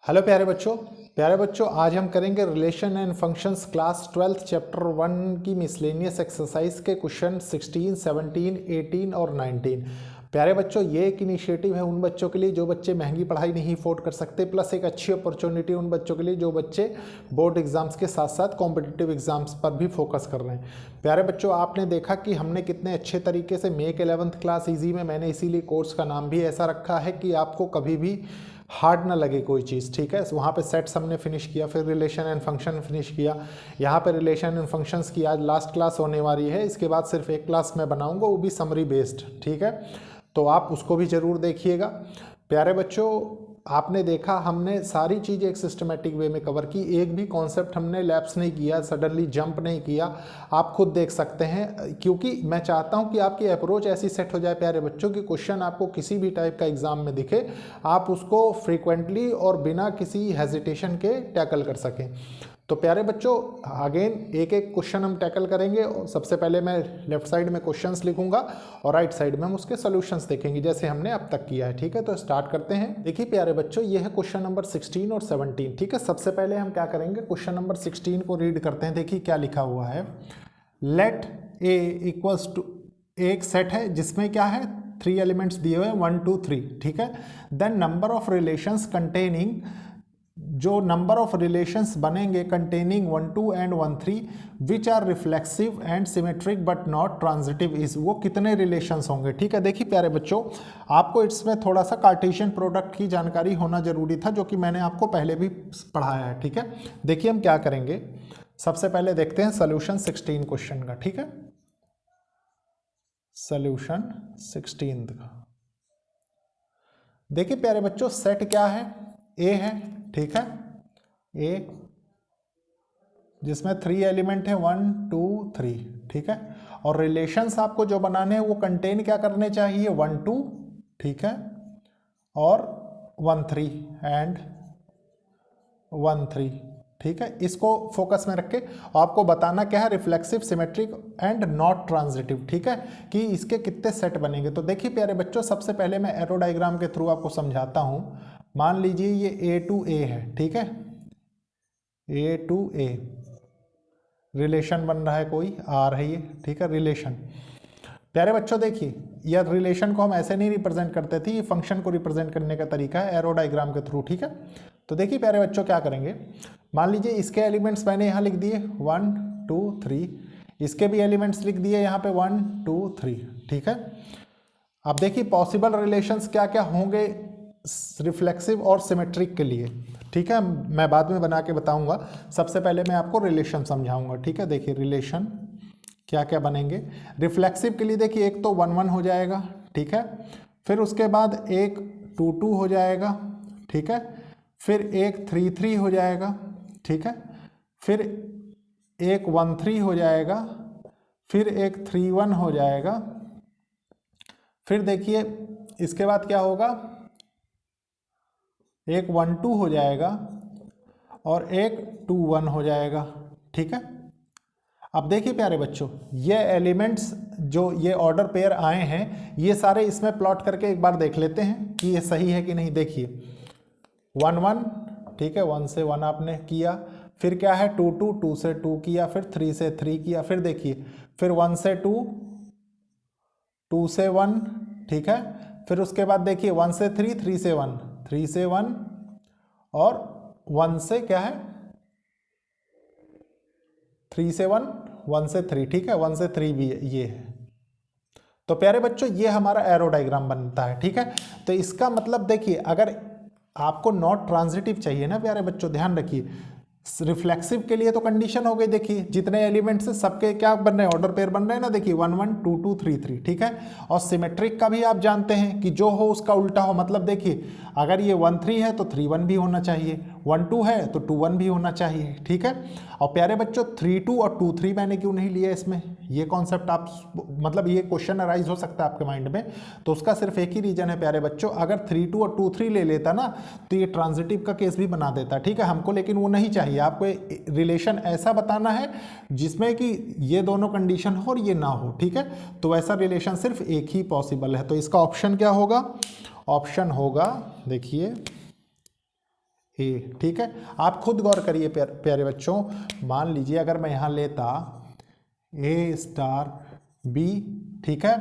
Hello प्यारे बच्चों आज हम करेंगे relation and functions class 12th chapter 1 की मिसलेनियस एक्सरसाइज के क्वेश्चन 16, 17, 18 और 19। प्यारे बच्चों ये एक इनिशिएटिव है उन बच्चों के लिए जो बच्चे महंगी पढ़ाई नहीं अफोर्ड कर सकते, प्लस एक अच्छी अपॉर्चुनिटी उन बच्चों के लिए जो बच्चे बोर्ड एग्जाम्स के साथ साथ कॉम्पिटिटिव एग्जाम्स पर भी फोकस कर रहे हैं। प्यारे बच्चों आपने देखा कि हमने कितने अच्छे तरीके से मेक 11th क्लास ईजी में, मैंने इसीलिए कोर्स का नाम भी ऐसा रखा है कि आपको कभी भी हार्ड ना लगे कोई चीज़। ठीक है, वहाँ पे सेट्स हमने फिनिश किया, फिर रिलेशन एंड फंक्शन फिनिश किया, यहाँ पे रिलेशन एंड फंक्शंस की आज लास्ट क्लास होने वाली है। इसके बाद सिर्फ एक क्लास मैं बनाऊंगा, वो भी समरी बेस्ड। ठीक है, तो आप उसको भी ज़रूर देखिएगा। प्यारे बच्चों आपने देखा हमने सारी चीज़ें एक सिस्टमेटिक वे में कवर की, एक भी कॉन्सेप्ट हमने लैप्स नहीं किया, सडनली जंप नहीं किया। आप खुद देख सकते हैं, क्योंकि मैं चाहता हूं कि आपकी अप्रोच ऐसी सेट हो जाए प्यारे बच्चों कि क्वेश्चन आपको किसी भी टाइप का एग्जाम में दिखे आप उसको फ्रीक्वेंटली और बिना किसी हेजिटेशन के टैकल कर सकें। तो प्यारे बच्चों अगेन एक एक क्वेश्चन हम टैकल करेंगे। और सबसे पहले मैं लेफ्ट साइड में क्वेश्चंस लिखूंगा और राइट साइड में हम उसके सॉल्यूशंस देखेंगे जैसे हमने अब तक किया है। ठीक है, तो स्टार्ट करते हैं। देखिए प्यारे बच्चों ये है क्वेश्चन नंबर 16 और 17। ठीक है, सबसे पहले हम क्या करेंगे, क्वेश्चन नंबर 16 को रीड करते हैं। देखिए क्या लिखा हुआ है, लेट ए इक्वल्स टू, एक सेट है जिसमें क्या है 3 एलिमेंट्स दिए हुए हैं 1 2 3। ठीक है, then number of relations containing, जो नंबर ऑफ रिलेशंस बनेंगे containing 1 2 and 1 3 which are reflexive and symmetric but not transitive is, वो कितने रिलेशंस होंगे। ठीक है, देखिए प्यारे बच्चों आपको इसमें थोड़ा सा कार्टेशियन प्रोडक्ट की जानकारी होना जरूरी था, जो कि मैंने आपको पहले भी पढ़ाया है। ठीक है, देखिए हम क्या करेंगे, सबसे पहले देखते हैं सोल्यूशन 16 क्वेश्चन का। ठीक है, सोल्यूशन 16 का देखिए प्यारे बच्चों सेट क्या है, ए है। ठीक है, ए जिसमें 3 एलिमेंट है 1 2 3। ठीक है, और रिलेशंस आपको जो बनाने हैं वो कंटेन क्या करने चाहिए 1 2, ठीक है, और 1 3 एंड 1 3। ठीक है, इसको फोकस में रख के आपको बताना क्या है, reflexive symmetric and not transitive. ठीक है, कि इसके कितने सेट बनेंगे। तो देखिए प्यारे बच्चों सबसे पहले मैं एरो डायग्राम के थ्रू आपको समझाता हूं। मान लीजिए ये ए टू ए है। ठीक है, ए टू ए रिलेशन बन रहा है, कोई आ रही है। ठीक है, रिलेशन प्यारे बच्चों देखिए यह रिलेशन को हम ऐसे नहीं रिप्रेजेंट करते थे, ये फंक्शन को रिप्रेजेंट करने का तरीका है एरो डायग्राम के थ्रू। ठीक है, तो देखिए प्यारे बच्चों क्या करेंगे, मान लीजिए इसके एलिमेंट्स मैंने यहाँ लिख दिए 1 2 3, इसके भी एलिमेंट्स लिख दिए यहाँ पे 1 2 3। ठीक है, अब देखिए पॉसिबल रिलेशंस क्या क्या होंगे रिफ्लेक्सिव और सिमेट्रिक के लिए। ठीक है, मैं बाद में बना के बताऊंगा, सबसे पहले मैं आपको रिलेशन समझाऊंगा। ठीक है, देखिए रिलेशन क्या क्या बनेंगे रिफ्लेक्सिव के लिए। देखिए एक तो 1 1 हो जाएगा। ठीक है, फिर उसके बाद एक 2 2 हो जाएगा। ठीक है, फिर एक 3 3 हो जाएगा। ठीक है, फिर एक 1 3 हो जाएगा, फिर एक 3 1 हो जाएगा, फिर देखिए इसके बाद क्या होगा, एक 1 2 हो जाएगा और एक 2 1 हो जाएगा। ठीक है, अब देखिए प्यारे बच्चों ये एलिमेंट्स जो ये ऑर्डर पेयर आए हैं ये सारे इसमें प्लॉट करके एक बार देख लेते हैं कि ये सही है कि नहीं। देखिए 1 1, ठीक है, 1 से 1 आपने किया, फिर क्या है 2 2, 2 से 2 किया, फिर 3 से 3 किया, फिर देखिए फिर 1 से 2, 2 से 1। ठीक है, फिर उसके बाद देखिए 1 से 3, 3 से 1, 3 से 1 और 1 से क्या है 3 से 1, 1 से 3। ठीक है, 1 से 3 भी ये है। तो प्यारे बच्चों ये हमारा एरो डायग्राम बनता है। ठीक है, तो इसका मतलब देखिए अगर आपको नॉट ट्रांजिटिव चाहिए ना प्यारे बच्चों, ध्यान रखिए रिफ्लेक्सिव के लिए तो कंडीशन हो गई, देखिए जितने एलिमेंट्स हैं सबके क्या बन रहे हैं, ऑर्डर पेयर बन रहे हैं ना। देखिए 1 1 2 2 3 3। ठीक है, और सिमेट्रिक का भी आप जानते हैं कि जो हो उसका उल्टा हो, मतलब देखिए अगर ये 1 3 है तो 3 1 भी होना चाहिए, 1 2 है तो 2 1 भी होना चाहिए। ठीक है, और प्यारे बच्चों 3 2 और 2 3 मैंने क्यों नहीं लिया इसमें, ये कॉन्सेप्ट आप मतलब ये क्वेश्चन अराइज हो सकता है आपके माइंड में, तो उसका सिर्फ एक ही रीजन है प्यारे बच्चों, अगर 3 2 और 2 3 ले लेता ना तो ये ट्रांजिटिव का केस भी बना देता। ठीक है, हमको लेकिन वो नहीं चाहिए, आपको रिलेशन ऐसा बताना है जिसमें कि ये दोनों कंडीशन हो और ये ना हो। ठीक है, तो ऐसा रिलेशन सिर्फ एक ही पॉसिबल है, तो इसका ऑप्शन क्या होगा, ऑप्शन होगा देखिए ए, ठीक है। आप खुद गौर करिए प्यारे बच्चों, मान लीजिए अगर मैं यहाँ लेता ए स्टार बी, ठीक है,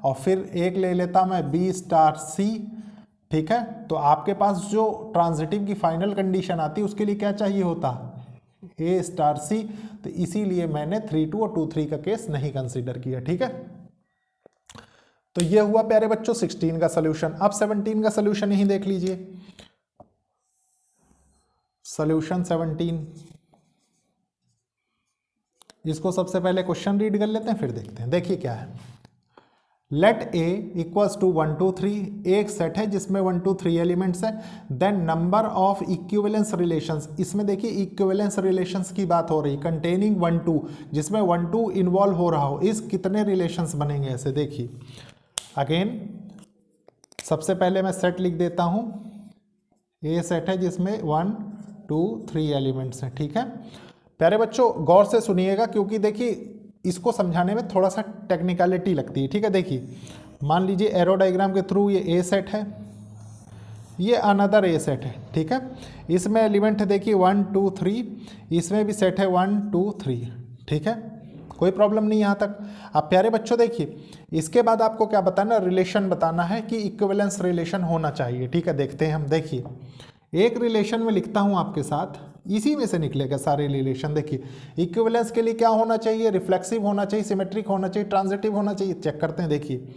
और फिर एक ले लेता मैं बी स्टार सी, ठीक है, तो आपके पास जो ट्रांजिटिव की फाइनल कंडीशन आती है उसके लिए क्या चाहिए होता, ए स्टार सी। तो इसीलिए मैंने 3-2 और 2-3 का केस नहीं कंसीडर किया, ठीक है। तो ये हुआ प्यारे बच्चों 16 का सोल्यूशन। अब 17 का सोल्यूशन यही देख लीजिए, सोल्यूशन 17। इसको सबसे पहले क्वेश्चन रीड कर लेते हैं फिर देखते हैं। देखिए क्या है, लेट ए इक्वल्स टू 1 2 3, एक सेट है जिसमें 1 2 3 एलिमेंट्स है। Then number of equivalence relations, इसमें देखिए इक्विवेलेंस रिलेशंस की बात हो रही, कंटेनिंग 1 2, जिसमें 1 2 इन्वॉल्व हो रहा हो, इस कितने रिलेशंस बनेंगे ऐसे। देखिए अगेन सबसे पहले मैं सेट लिख देता हूं, ए सेट है जिसमें 1 2 3 एलिमेंट्स हैं, ठीक है। प्यारे बच्चों गौर से सुनिएगा, क्योंकि देखिए इसको समझाने में थोड़ा सा टेक्निकलिटी लगती है, ठीक है। देखिए मान लीजिए एरो डायग्राम के थ्रू ये ए सेट है, ये अनदर ए सेट है, ठीक है। इसमें एलिमेंट है देखिए 1 2 3, इसमें भी सेट है 1 2 3, ठीक है, कोई प्रॉब्लम नहीं यहाँ तक। अब प्यारे बच्चों देखिए इसके बाद आपको क्या बताना, रिलेशन बताना है कि इक्विवेलेंस रिलेशन होना चाहिए, ठीक है। देखते हैं हम, देखिए एक रिलेशन में लिखता हूँ आपके साथ, इसी में से निकलेगा सारे रिलेशन। देखिए इक्विवेलेंस के लिए क्या होना चाहिए, रिफ्लेक्सिव होना चाहिए, सिमेट्रिक होना चाहिए, ट्रांजिटिव होना चाहिए। चेक करते हैं, देखिए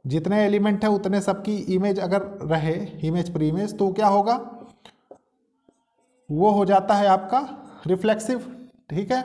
जितने एलिमेंट है उतने सबकी इमेज अगर रहे, इमेज पर इमेज, तो क्या होगा, वो हो जाता है आपका रिफ्लेक्सिव, ठीक है।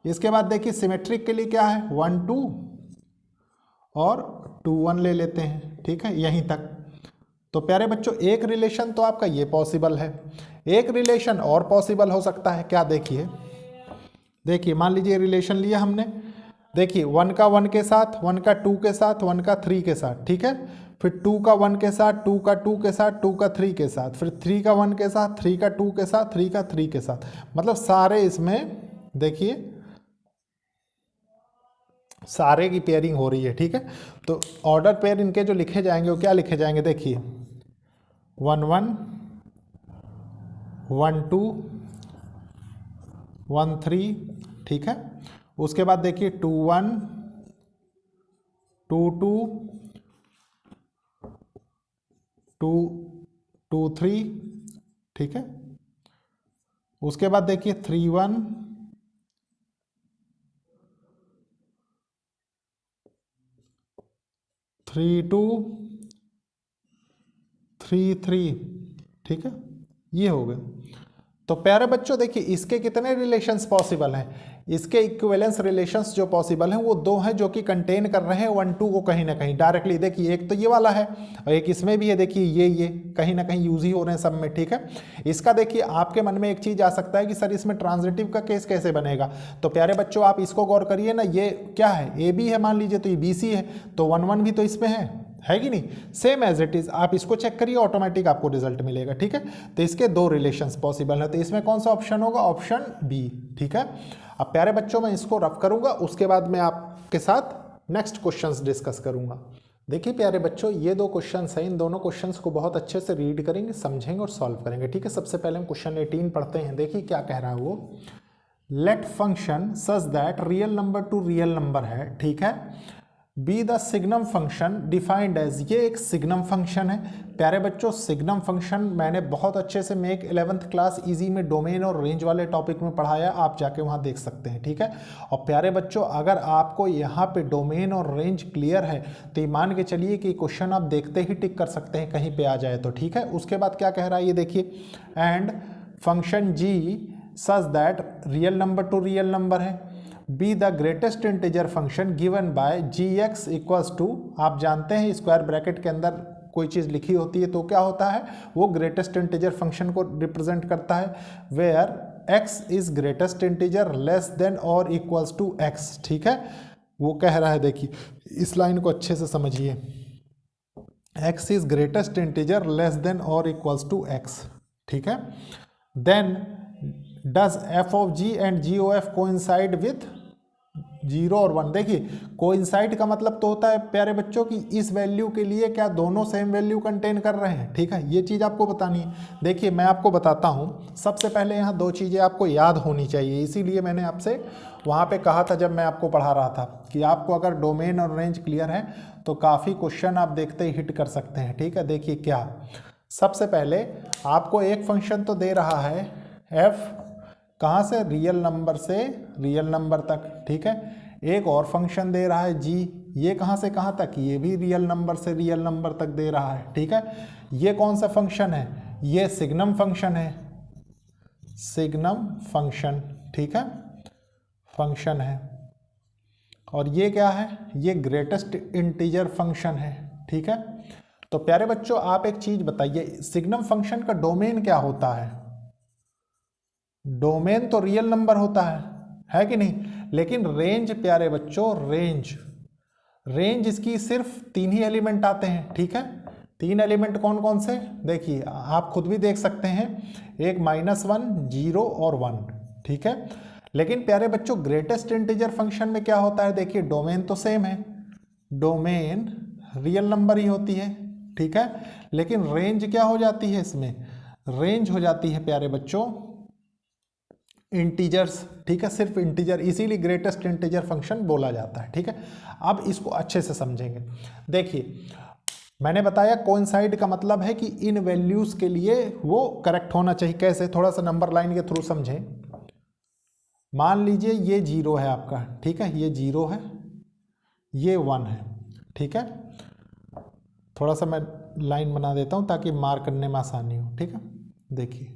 इसके बाद देखिए सिमेट्रिक के लिए क्या है, 1 2 और 2 1 ले लेते हैं, ठीक है, यहीं तक। तो प्यारे बच्चों एक रिलेशन तो आपका ये पॉसिबल है, एक रिलेशन और पॉसिबल हो सकता है, क्या देखिए, देखिए मान लीजिए रिलेशन लिया हमने, देखिए 1 का 1 के साथ, 1 का 2 के साथ, 1 का 3 के साथ, ठीक है, फिर 2 का 1 के साथ, 2 का 2 के साथ, 2 का 3 के साथ, फिर 3 का 1 के साथ, 3 का 2 के साथ, 3 का 3 के साथ, मतलब सारे इसमें देखिए सारे की पेयरिंग हो रही है, ठीक है। तो ऑर्डर पेयर इनके जो लिखे जाएंगे वो क्या लिखे जाएंगे, देखिए 1 1 1 2 1 3, ठीक है। उसके बाद देखिए 2 1 2 2 2 2 3, ठीक है। उसके बाद देखिए 3 1 3 2 3 3, ठीक है, ये हो गए। तो प्यारे बच्चों देखिए इसके कितने रिलेशंस पॉसिबल हैं, इसके इक्विवेलेंस रिलेशंस जो पॉसिबल हैं वो 2 हैं, जो कि कंटेन कर रहे हैं 1 2 को कहीं ना कहीं डायरेक्टली। देखिए एक तो ये वाला है और एक इसमें भी है, देखिए ये कहीं ना कहीं यूज ही हो रहे हैं सब में, ठीक है। इसका देखिए आपके मन में एक चीज आ सकता है कि सर इसमें ट्रांजिटिव का केस कैसे बनेगा। तो प्यारे बच्चों आप इसको गौर करिए ना, ये क्या है, ए बी है मान लीजिए, तो ये बी सी है, तो 1 1 भी तो इसमें है कि नहीं, सेम एज इट इज। आप इसको चेक करिए, ऑटोमेटिक आपको रिजल्ट मिलेगा, ठीक है। तो इसके 2 रिलेशंस पॉसिबल है, तो इसमें कौन सा ऑप्शन होगा, ऑप्शन बी, ठीक है। अब प्यारे बच्चों मैं इसको रफ करूंगा, उसके बाद मैं आपके साथ नेक्स्ट क्वेश्चंस डिस्कस करूंगा। देखिए प्यारे बच्चों ये 2 क्वेश्चंस हैं, इन दोनों क्वेश्चंस को बहुत अच्छे से रीड करेंगे, समझेंगे और सॉल्व करेंगे, ठीक है। सबसे पहले हम क्वेश्चन 18 पढ़ते हैं। देखिए क्या कह रहा है वो, let function such that real number to real number है, ठीक है, be the signum function defined as, ये एक सिग्नम फंक्शन है। प्यारे बच्चों सिग्नम फंक्शन मैंने बहुत अच्छे से मेक 11th क्लास इजी में डोमेन और रेंज वाले टॉपिक में पढ़ाया, आप जाके वहाँ देख सकते हैं, ठीक है। और प्यारे बच्चों अगर आपको यहाँ पे डोमेन और रेंज क्लियर है तो ये मान के चलिए कि क्वेश्चन आप देखते ही टिक कर सकते हैं, कहीं पे आ जाए तो, ठीक है। उसके बाद क्या कह रहा है ये देखिए, and function g such that real number to real number है, be the greatest integer function given by g x equals to, आप जानते हैं स्क्वायर ब्रैकेट के अंदर कोई चीज़ लिखी होती है तो क्या होता है, वो ग्रेटेस्ट इंटीजर फंक्शन को रिप्रेजेंट करता है, where x is greatest integer less than और इक्वल्स टू एक्स, ठीक है। वो कह रहा है, देखिए इस लाइन को अच्छे से समझिए, x is greatest integer less than और इक्वल्स टू एक्स, ठीक है। Then does f of g and g o f coincide with 0 और 1। देखिए कोइंसाइड का मतलब तो होता है प्यारे बच्चों कि इस वैल्यू के लिए क्या दोनों सेम वैल्यू कंटेन कर रहे हैं, ठीक है, ये चीज़ आपको बतानी है। देखिए मैं आपको बताता हूँ, सबसे पहले यहाँ दो चीज़ें आपको याद होनी चाहिए, इसीलिए मैंने आपसे वहाँ पे कहा था जब मैं आपको पढ़ा रहा था कि आपको अगर डोमेन और रेंज क्लियर है तो काफ़ी क्वेश्चन आप देखते ही हिट कर सकते हैं, ठीक है। देखिए क्या, सबसे पहले आपको एक फंक्शन तो दे रहा है f, कहाँ से, रियल नंबर से रियल नंबर तक, ठीक है। एक और फंक्शन दे रहा है g, ये कहाँ से कहाँ तक, ये भी रियल नंबर से रियल नंबर तक दे रहा है, ठीक है। ये कौन सा फंक्शन है, ये सिग्नम फंक्शन है, सिग्नम फंक्शन, ठीक है, फंक्शन है। और ये क्या है, ये ग्रेटेस्ट इंटीजर फंक्शन है, ठीक है। तो प्यारे बच्चों आप एक चीज बताइए, सिग्नम फंक्शन का डोमेन क्या होता है, डोमेन तो रियल नंबर होता है कि नहीं, लेकिन रेंज प्यारे बच्चों, रेंज इसकी सिर्फ 3 ही एलिमेंट आते हैं, ठीक है। 3 एलिमेंट कौन कौन से, देखिए आप खुद भी देख सकते हैं, एक -1, 0 और 1, ठीक है। लेकिन प्यारे बच्चों ग्रेटेस्ट इंटीजर फंक्शन में क्या होता है, देखिए डोमेन तो सेम है, डोमेन रियल नंबर ही होती है, ठीक है, लेकिन रेंज क्या हो जाती है, इसमें रेंज हो जाती है प्यारे बच्चों इंटीजर्स, ठीक है, सिर्फ इंटीजर, इसीलिए ग्रेटेस्ट इंटीजर फंक्शन बोला जाता है, ठीक है। अब इसको अच्छे से समझेंगे। देखिए मैंने बताया कोइंसाइड का मतलब है कि इन वैल्यूज के लिए वो करेक्ट होना चाहिए। कैसे, थोड़ा सा नंबर लाइन के थ्रू समझें। मान लीजिए ये 0 है आपका, ठीक है, ये 0 है, ये 1 है, ठीक है। थोड़ा सा मैं लाइन बना देता हूं ताकि मार्क करने में आसानी हो, ठीक है। देखिए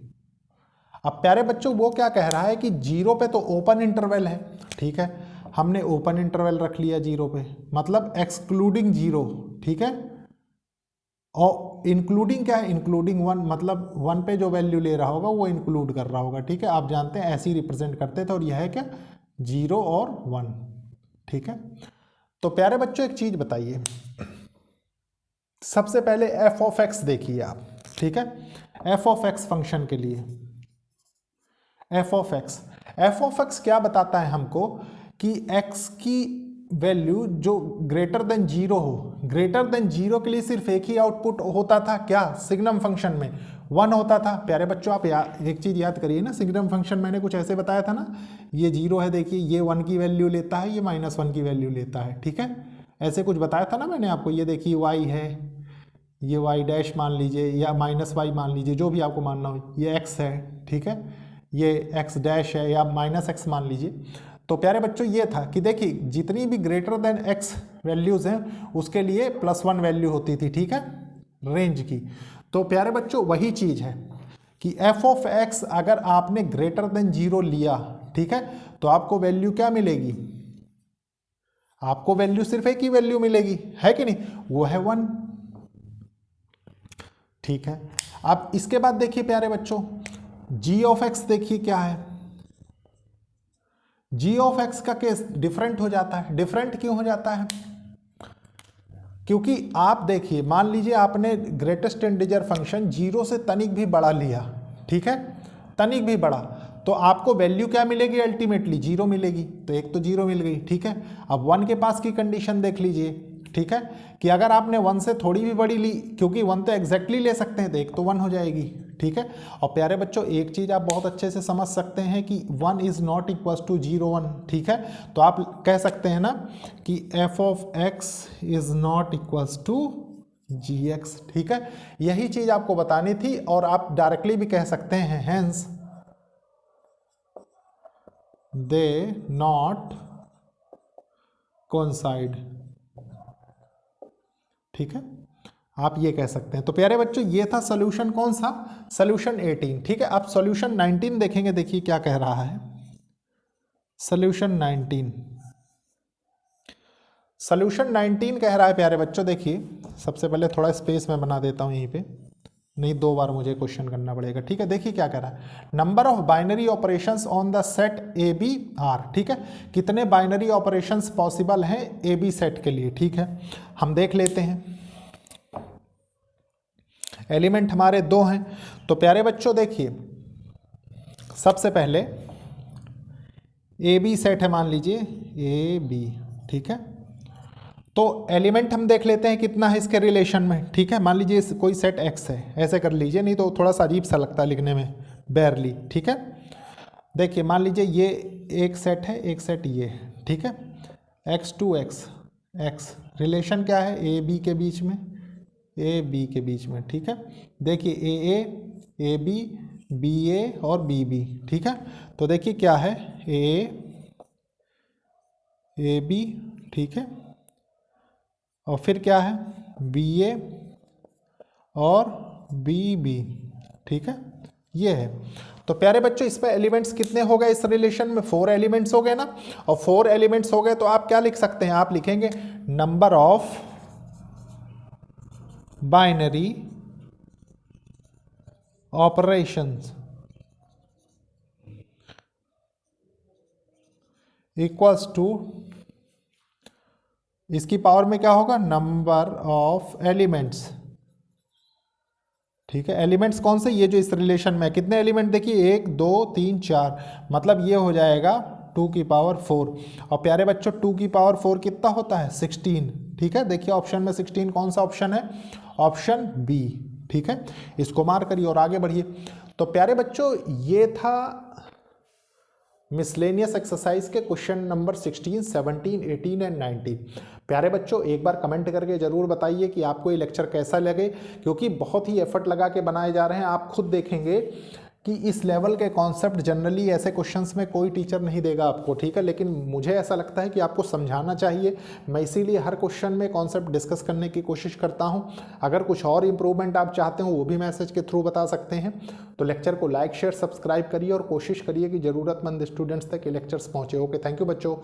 अब प्यारे बच्चों वो क्या कह रहा है कि 0 पे तो ओपन इंटरवल है, ठीक है, हमने ओपन इंटरवल रख लिया 0 पे, मतलब एक्सक्लूडिंग 0, ठीक है, और इंक्लूडिंग क्या है, इंक्लूडिंग 1, मतलब 1 पे जो वैल्यू ले रहा होगा वो इंक्लूड कर रहा होगा, ठीक है। आप जानते हैं ऐसे ही रिप्रेजेंट करते थे, और यह है क्या, 0 और 1, ठीक है। तो प्यारे बच्चों एक चीज बताइए, सबसे पहले f ऑफ x देखिए आप, ठीक है, f ऑफ x फंक्शन के लिए f ऑफ x क्या बताता है हमको कि x की वैल्यू जो ग्रेटर देन 0 हो, ग्रेटर देन 0 के लिए सिर्फ एक ही आउटपुट होता था, क्या, सिग्नम फंक्शन में 1 होता था। प्यारे बच्चों आप एक चीज याद करिए ना, सिग्नम फंक्शन मैंने कुछ ऐसे बताया था ना, ये 0 है, देखिए ये 1 की वैल्यू लेता है, ये -1 की वैल्यू लेता है, ठीक है, ऐसे कुछ बताया था ना मैंने आपको। ये देखिए y है, ये y डैश मान लीजिए या -y मान लीजिए, जो भी आपको मानना हो, ये x है, ठीक है, ये x डैश है या -x मान लीजिए। तो प्यारे बच्चों ये था कि देखिए जितनी भी ग्रेटर देन x वैल्यूज हैं उसके लिए +1 वैल्यू होती थी, ठीक है, रेंज की। तो प्यारे बच्चों वही चीज है कि f ऑफ x अगर आपने ग्रेटर देन 0 लिया, ठीक है, तो आपको वैल्यू क्या मिलेगी, आपको वैल्यू सिर्फ एक ही वैल्यू मिलेगी, है कि नहीं, वो है 1, ठीक है। अब इसके बाद देखिए प्यारे बच्चों g ऑफ x देखिए क्या है, g ऑफ x का केस डिफरेंट हो जाता है। डिफरेंट क्यों हो जाता है, क्योंकि आप देखिए मान लीजिए आपने ग्रेटेस्ट इंटीजर फंक्शन 0 से तनिक भी बड़ा लिया, ठीक है, तनिक भी बड़ा, तो आपको वैल्यू क्या मिलेगी, अल्टीमेटली 0 मिलेगी, तो एक तो 0 मिल गई, ठीक है। अब 1 के पास की कंडीशन देख लीजिए, ठीक है, कि अगर आपने 1 से थोड़ी भी बड़ी ली, क्योंकि 1 तो एग्जैक्टली ले सकते हैं, तो एक तो 1 हो जाएगी, ठीक है। और प्यारे बच्चों एक चीज आप बहुत अच्छे से समझ सकते हैं कि 1 इज नॉट इक्वल टू 0 1, ठीक है, तो आप कह सकते हैं ना कि f of x is not equal to gx, ठीक है। यही चीज आपको बतानी थी, और आप डायरेक्टली भी कह सकते हैं हेंस दे नॉट कोइंसाइड, ठीक है, आप ये कह सकते हैं। तो प्यारे बच्चों ये था सोल्यूशन, कौन सा, सोल्यूशन 18, ठीक है। अब सोल्यूशन 19 देखेंगे, देखिए क्या कह रहा है सोल्यूशन 19। सोल्यूशन 19 कह रहा है प्यारे बच्चों, देखिए सबसे पहले थोड़ा स्पेस मैं बना देता हूं यहीं पे, नहीं 2 बार मुझे क्वेश्चन करना पड़ेगा, ठीक है। देखिए क्या कह रहा है, number of binary operations on the set A B are, ठीक है, कितने बाइनरी ऑपरेशंस पॉसिबल हैं ए बी सेट के लिए, ठीक है। हम देख लेते हैं, एलिमेंट हमारे 2 हैं। तो प्यारे बच्चों देखिए सबसे पहले ए बी सेट है, मान लीजिए ए बी, ठीक है। तो एलिमेंट हम देख लेते हैं कितना है इसके रिलेशन में, ठीक है। मान लीजिए कोई सेट एक्स है, ऐसे कर लीजिए, नहीं तो थोड़ा सा अजीब सा लगता है लिखने में, बेयरली, ठीक है। देखिए मान लीजिए ये एक सेट है, एक सेट ये, ठीक है। X to x, x relation क्या है, ए बी के बीच में, ए बी के बीच में, ठीक है। देखिए ए बी ए और बी बी, ठीक है। तो देखिए क्या है, ए बी, ठीक है, और फिर क्या है, बी ए और बी बी, ठीक है, ये है। तो प्यारे बच्चों इसमें एलिमेंट्स कितने हो गए इस रिलेशन में, 4 एलिमेंट्स हो गए ना। और 4 एलिमेंट्स हो गए तो आप क्या लिख सकते हैं, आप लिखेंगे number of binary operations equals to, इसकी पावर में क्या होगा, नंबर ऑफ एलिमेंट्स, ठीक है। एलिमेंट्स कौन से, ये जो इस रिलेशन में कितने एलिमेंट, देखिए 1 2 3 4, मतलब ये हो जाएगा 2 की पावर 4। और प्यारे बच्चों 2 की पावर 4 कितना होता है, 16, ठीक है। देखिए ऑप्शन में 16 कौन सा ऑप्शन है, ऑप्शन बी, ठीक है। इसको मार्क करिए और आगे बढ़िए। तो प्यारे बच्चों ये था मिसलेनियस एक्सरसाइज के क्वेश्चन नंबर 16, 17, 18 एंड 19। प्यारे बच्चों एक बार कमेंट करके ज़रूर बताइए कि आपको ये लेक्चर कैसा लगे, क्योंकि बहुत ही एफर्ट लगा के बनाए जा रहे हैं। आप खुद देखेंगे कि इस लेवल के कॉन्सेप्ट जनरली ऐसे क्वेश्चंस में कोई टीचर नहीं देगा आपको, ठीक है। लेकिन मुझे ऐसा लगता है कि आपको समझाना चाहिए, मैं इसीलिए हर क्वेश्चन में कॉन्सेप्ट डिस्कस करने की कोशिश करता हूं। अगर कुछ और इम्प्रूवमेंट आप चाहते हो वो भी मैसेज के थ्रू बता सकते हैं। तो लेक्चर को लाइक शेयर सब्सक्राइब करिए और कोशिश करिए कि ज़रूरतमंद स्टूडेंट्स तक ये लेक्चर्स पहुँचे। ओके, थैंक यू बच्चों।